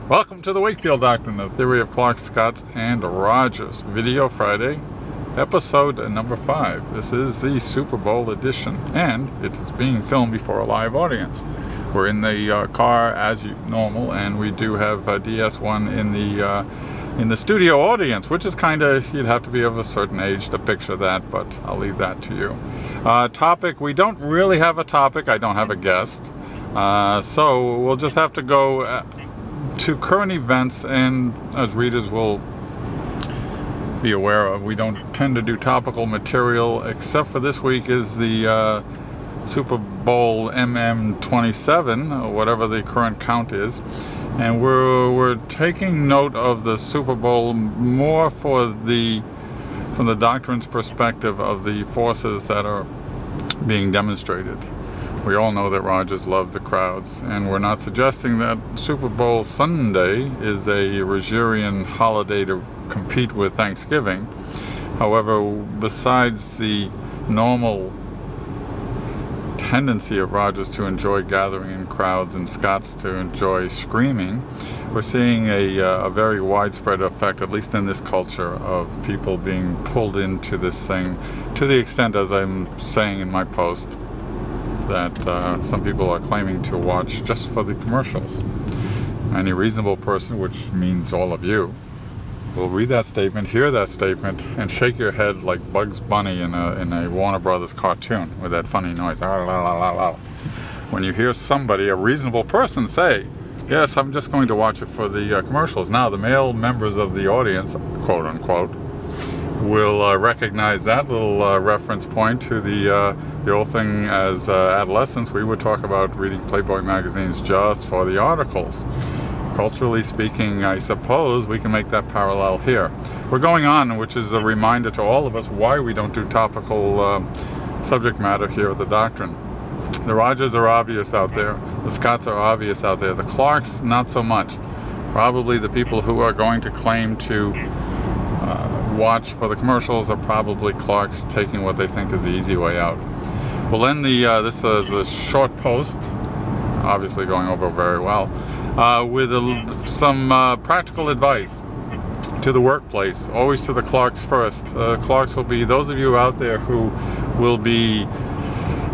Welcome to the Wakefield Doctrine, the Theory of Clark, Scots, and Rogers. Video Friday, episode number 5. This is the Super Bowl edition, and it is being filmed before a live audience. We're in the car as normal, and we do have DS1 in the studio audience, which is kind of, you'd have to be of a certain age to picture that, but I'll leave that to you. Topic, we don't really have a topic. I don't have a guest. So we'll just have to go to current events, and as readers will be aware of, we don't tend to do topical material, except for this week is the Super Bowl MM27, or whatever the current count is, and we're taking note of the Super Bowl more from the doctrine's perspective of the forces that are being demonstrated. We all know that Rogers loved the crowds, and we're not suggesting that Super Bowl Sunday is a Rogerian holiday to compete with Thanksgiving. However, besides the normal tendency of Rogers to enjoy gathering in crowds and Scots to enjoy screaming, we're seeing a very widespread effect, at least in this culture, of people being pulled into this thing to the extent, as I'm saying in my post, that some people are claiming to watch just for the commercials. Any reasonable person, which means all of you, will read that statement, hear that statement, and shake your head like Bugs Bunny in a Warner Brothers cartoon with that funny noise. When you hear somebody, a reasonable person, say, yes, I'm just going to watch it for the commercials. Now, the male members of the audience, quote unquote, will recognize that little reference point to the old thing. As adolescents, we would talk about reading Playboy magazines just for the articles. Culturally speaking, I suppose we can make that parallel here. We're going on, which is a reminder to all of us why we don't do topical subject matter here at the Doctrine. The Rogers are obvious out there. The Scots are obvious out there. The Clarks, not so much. Probably the people who are going to claim to watch for the commercials are probably Clarks taking what they think is the easy way out. We'll end this is a short post, obviously going over very well, with some practical advice to the workplace, always to the Clarks first. Clarks will be those of you out there who will be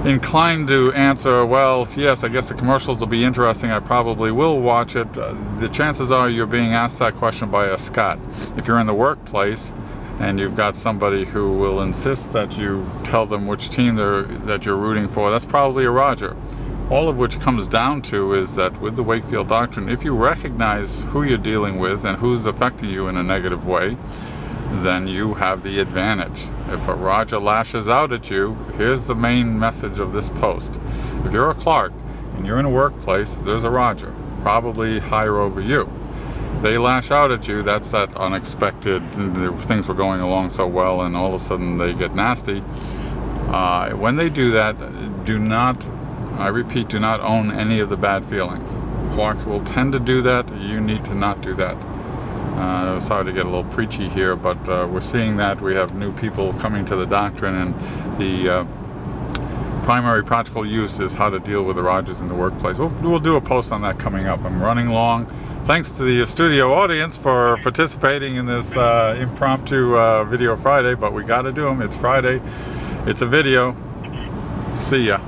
inclined to answer, well, yes, I guess the commercials will be interesting, I probably will watch it. The chances are you're being asked that question by a Scot. If you're in the workplace and you've got somebody who will insist that you tell them which team that you're rooting for, that's probably a Roger. All of which comes down to is that with the Wakefield Doctrine, if you recognize who you're dealing with and who's affecting you in a negative way, then you have the advantage. If a Roger lashes out at you, here's the main message of this post. If you're a Clark and you're in a workplace, there's a Roger, probably higher over you. They lash out at you, that's that unexpected, things were going along so well and all of a sudden they get nasty. When they do that, do not, I repeat, do not own any of the bad feelings. Clarks will tend to do that, you need to not do that. Sorry to get a little preachy here, but we're seeing that we have new people coming to the Doctrine, and the primary practical use is how to deal with the Rogers in the workplace. We'll do a post on that coming up. I'm running long. Thanks to the studio audience for participating in this impromptu Video Friday, but we got to do them. It's Friday. It's a video. See ya.